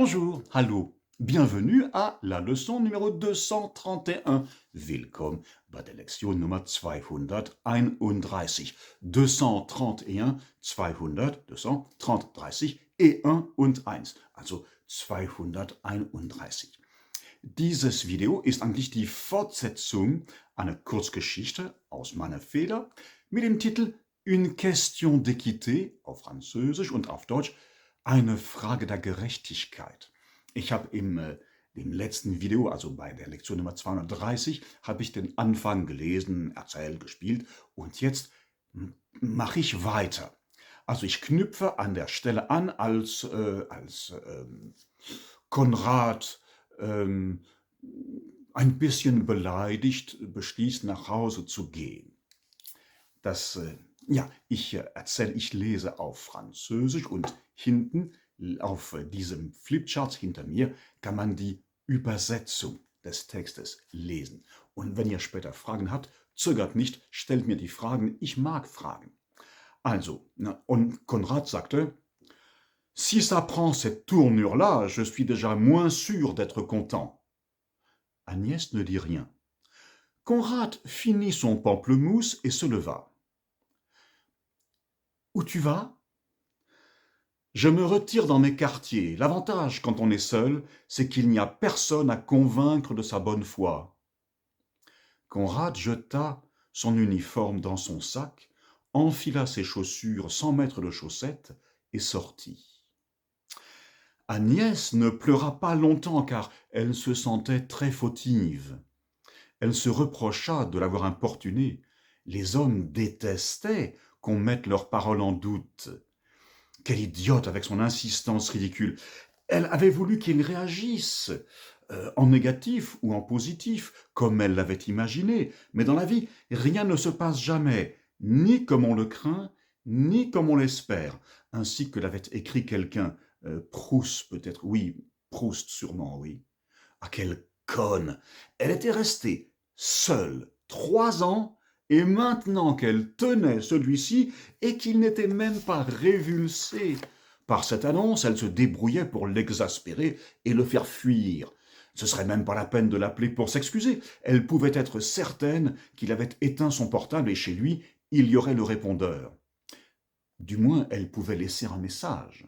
Bonjour, hallo, bienvenue à la leçon numéro 231. Willkommen bei der Lektion Nummer 231. 231, 200, 233 et 1 und 1, also 231. Dieses Video ist eigentlich die Fortsetzung einer Kurzgeschichte aus meiner Feder mit dem Titel Une question d'équité auf Französisch und auf Deutsch eine Frage der Gerechtigkeit. Ich habe im letzten Video, also bei der Lektion Nummer 230, habe ich den Anfang gelesen, erzählt, gespielt und jetzt mache ich weiter. Also ich knüpfe an der Stelle an, als Konrad ein bisschen beleidigt beschließt, nach Hause zu gehen. Ich lese auf Französisch und hinten auf diesem Flipchart hinter mir kann man die Übersetzung des Textes lesen. Und wenn ihr später Fragen habt, zögert nicht, stellt mir die Fragen, ich mag Fragen. Also, und Konrad sagte, si ça prend cette tournure-là, je suis déjà moins sûr d'être content. Agnès ne dit rien. Konrad finit son pamplemousse et se leva. Où tu vas? Je me retire dans mes quartiers. L'avantage, quand on est seul, c'est qu'il n'y a personne à convaincre de sa bonne foi. Konrad jeta son uniforme dans son sac, enfila ses chaussures sans mettre de chaussettes et sortit. Agnès ne pleura pas longtemps car elle se sentait très fautive. Elle se reprocha de l'avoir importunée. Les hommes détestaient qu'on mette leurs paroles en doute. Quelle idiote avec son insistance ridicule. Elle avait voulu qu'il réagisse, en négatif ou en positif, comme elle l'avait imaginé. Mais dans la vie, rien ne se passe jamais, ni comme on le craint, ni comme on l'espère. Ainsi que l'avait écrit quelqu'un, Proust peut-être, oui, Proust sûrement, oui. Ah, quelle conne! Elle était restée seule 3 ans, et maintenant qu'elle tenait celui-ci et qu'il n'était même pas révulsé par cette annonce, elle se débrouillait pour l'exaspérer et le faire fuir. Ce serait même pas la peine de l'appeler pour s'excuser. Elle pouvait être certaine qu'il avait éteint son portable et chez lui, il y aurait le répondeur. Du moins, elle pouvait laisser un message.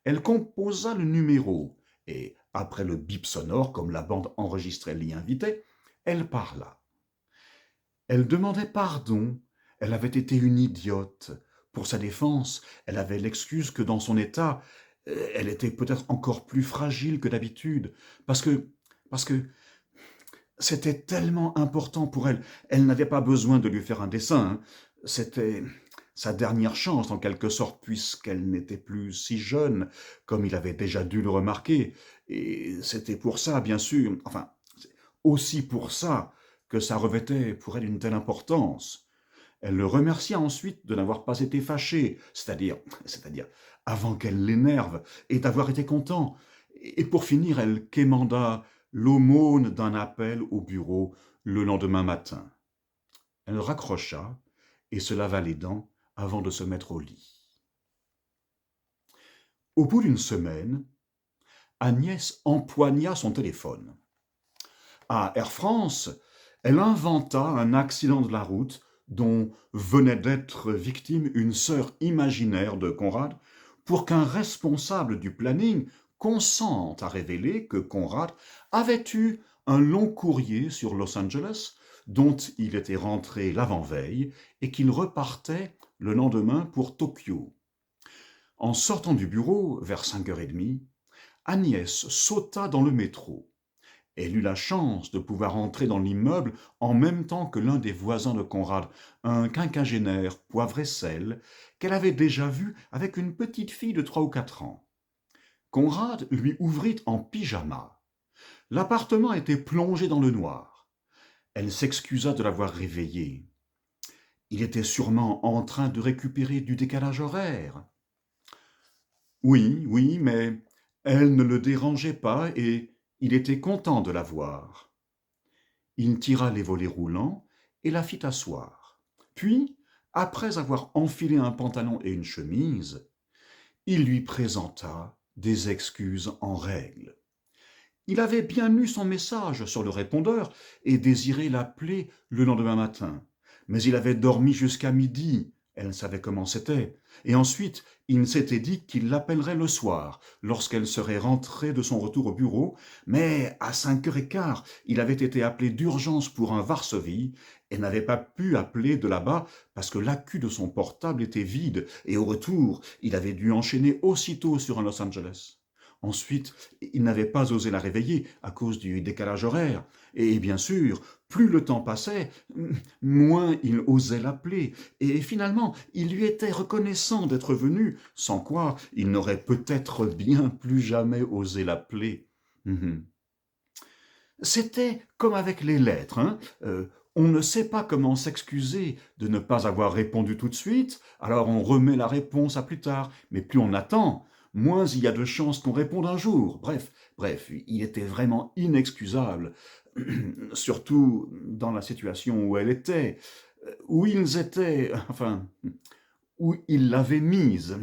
Elle composa le numéro et, après le bip sonore, comme la bande enregistrée l'y invitait, elle parla. Elle demandait pardon, elle avait été une idiote. Pour sa défense, elle avait l'excuse que dans son état, elle était peut-être encore plus fragile que d'habitude, parce que c'était tellement important pour elle. Elle n'avait pas besoin de lui faire un dessin, hein. C'était sa dernière chance en quelque sorte, puisqu'elle n'était plus si jeune, comme il avait déjà dû le remarquer, et c'était pour ça, bien sûr, enfin, aussi pour ça, que ça revêtait pour elle une telle importance. Elle le remercia ensuite de n'avoir pas été fâché, c'est-à-dire avant qu'elle l'énerve, et d'avoir été content. Et pour finir, elle quémanda l'aumône d'un appel au bureau le lendemain matin. Elle raccrocha et se lava les dents avant de se mettre au lit. Au bout d'une semaine, Agnès empoigna son téléphone. À Air France, elle inventa un accident de la route dont venait d'être victime une sœur imaginaire de Konrad pour qu'un responsable du planning consente à révéler que Konrad avait eu un long courrier sur Los Angeles dont il était rentré l'avant-veille et qu'il repartait le lendemain pour Tokyo. En sortant du bureau, vers 5h30, Agnès sauta dans le métro. Elle eut la chance de pouvoir entrer dans l'immeuble en même temps que l'un des voisins de Konrad, un quinquagénaire poivre et sel, qu'elle avait déjà vu avec une petite fille de 3 ou 4 ans. Konrad lui ouvrit en pyjama. L'appartement était plongé dans le noir. Elle s'excusa de l'avoir réveillé. Il était sûrement en train de récupérer du décalage horaire. Oui, mais elle ne le dérangeait pas et il était content de la voir. Il tira les volets roulants et la fit asseoir. Puis, après avoir enfilé un pantalon et une chemise, il lui présenta des excuses en règle. Il avait bien eu son message sur le répondeur et désirait l'appeler le lendemain matin. Mais il avait dormi jusqu'à midi, elle savait comment c'était, et ensuite il s'était dit qu'il l'appellerait le soir, lorsqu'elle serait rentrée de son retour au bureau, mais à 5h15, il avait été appelé d'urgence pour un Varsovie et n'avait pas pu appeler de là-bas parce que l'accu de son portable était vide, et au retour, il avait dû enchaîner aussitôt sur un Los Angeles. Ensuite, il n'avait pas osé la réveiller à cause du décalage horaire. Et bien sûr, plus le temps passait, moins il osait l'appeler. Et finalement, il lui était reconnaissant d'être venu, sans quoi il n'aurait peut-être bien plus jamais osé l'appeler. Mhm. C'était comme avec les lettres, hein. On ne sait pas comment s'excuser de ne pas avoir répondu tout de suite, alors on remet la réponse à plus tard. Mais plus on attend, moins il y a de chances qu'on réponde un jour. Bref, il était vraiment inexcusable, surtout dans la situation où elle était, où ils étaient, enfin, où il l'avait mise.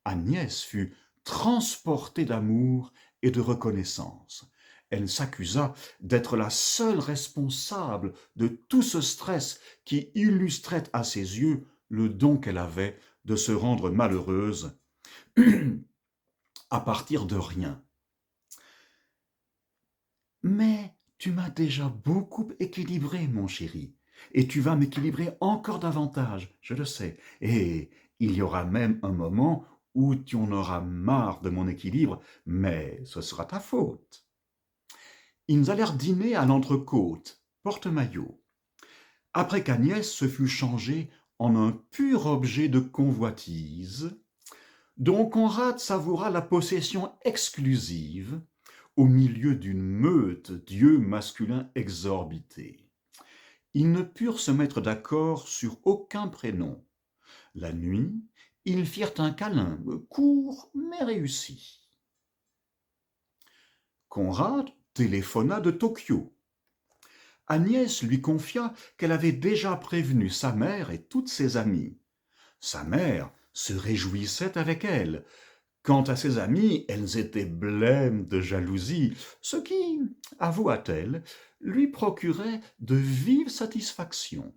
Agnès fut transportée d'amour et de reconnaissance. Elle s'accusa d'être la seule responsable de tout ce stress qui illustrait à ses yeux le don qu'elle avait de se rendre malheureuse à partir de rien. Mais tu m'as déjà beaucoup équilibré, mon chéri, et tu vas m'équilibrer encore davantage, je le sais. Et il y aura même un moment où tu en auras marre de mon équilibre, mais ce sera ta faute. Ils allèrent dîner à l'Entrecôte, porte-maillot, après qu'Agnès se fut changée en un pur objet de convoitise, dont Conrad savoura la possession exclusive au milieu d'une meute d'yeux masculins exorbités. Ils ne purent se mettre d'accord sur aucun prénom. La nuit, ils firent un câlin, court mais réussi. Conrad téléphona de Tokyo. Agnès lui confia qu'elle avait déjà prévenu sa mère et toutes ses amies. Sa mère se réjouissait avec elle. Quant à ses amies, elles étaient blêmes de jalousie, ce qui, avoua-t-elle, lui procurait de vives satisfactions.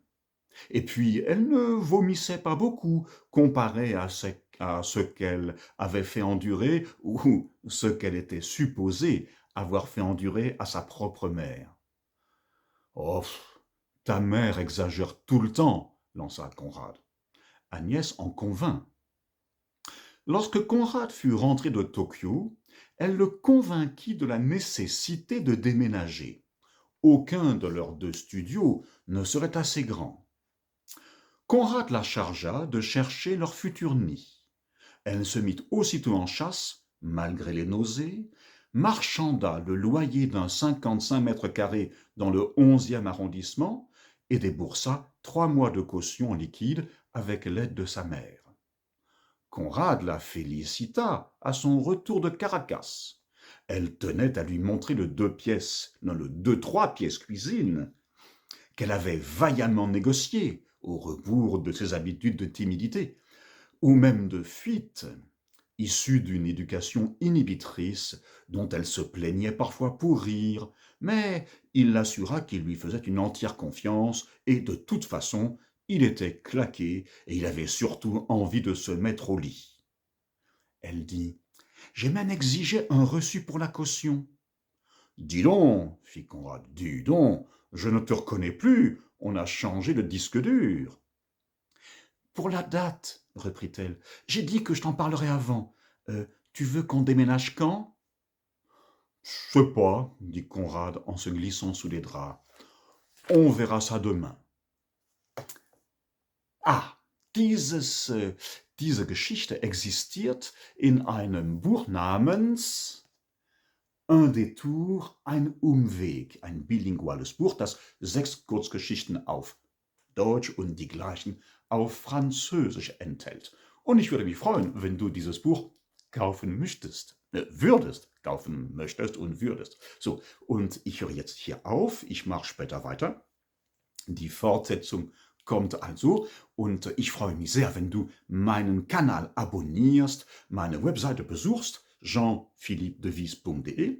Et puis elle ne vomissait pas beaucoup comparé à ce qu'elle avait fait endurer ou ce qu'elle était supposée avoir fait endurer à sa propre mère. Oh, ta mère exagère tout le temps, lança Conrad. Agnès en convint. Lorsque Conrad fut rentré de Tokyo, elle le convainquit de la nécessité de déménager. Aucun de leurs 2 studios ne serait assez grand. Conrad la chargea de chercher leur futur nid. Elle se mit aussitôt en chasse, malgré les nausées, marchanda le loyer d'un 55 mètres carrés dans le 11e arrondissement et déboursa 3 mois de caution en liquide avec l'aide de sa mère. Conrad la félicita à son retour de Caracas. Elle tenait à lui montrer le 2 pièces, non le 2-3 pièces cuisine, qu'elle avait vaillamment négocié, au rebours de ses habitudes de timidité, ou même de fuite, issue d'une éducation inhibitrice dont elle se plaignait parfois pour rire, mais il l'assura qu'il lui faisait une entière confiance et de toute façon, il était claqué et il avait surtout envie de se mettre au lit. Elle dit « J'ai même exigé un reçu pour la caution. » « Dis donc, fit Conrad, dis donc, je ne te reconnais plus, on a changé de disque dur. » « Pour la date, reprit-elle, j'ai dit que je t'en parlerai avant. Tu veux qu'on déménage quand ?»« Je sais pas, dit Conrad en se glissant sous les draps. On verra ça demain. Ah, diese Geschichte existiert in einem Buch namens Un Détour, ein Umweg, ein bilinguales Buch, das 6 Kurzgeschichten auf Deutsch und die gleichen auf Französisch enthält. Und ich würde mich freuen, wenn du dieses Buch kaufen kaufen möchtest und würdest. So, und ich höre jetzt hier auf, ich mache später weiter. Die Fortsetzung kommt also und ich freue mich sehr, wenn du meinen Kanal abonnierst, meine Webseite besuchst, jean-philippe-devise.de,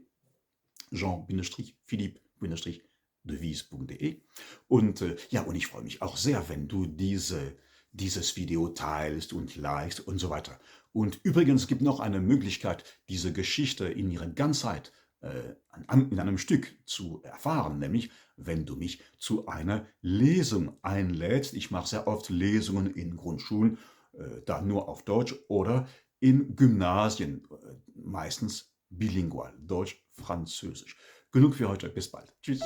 jean-philippe-devise.de und ja, und ich freue mich auch sehr, wenn du dieses Video teilst und likest und so weiter. Und übrigens gibt noch eine Möglichkeit, diese Geschichte in ihrer Ganzheit in einem Stück zu erfahren, nämlich wenn du mich zu einer Lesung einlädst. Ich mache sehr oft Lesungen in Grundschulen, da nur auf Deutsch oder in Gymnasien, meistens bilingual, Deutsch-Französisch. Genug für heute, bis bald. Tschüss.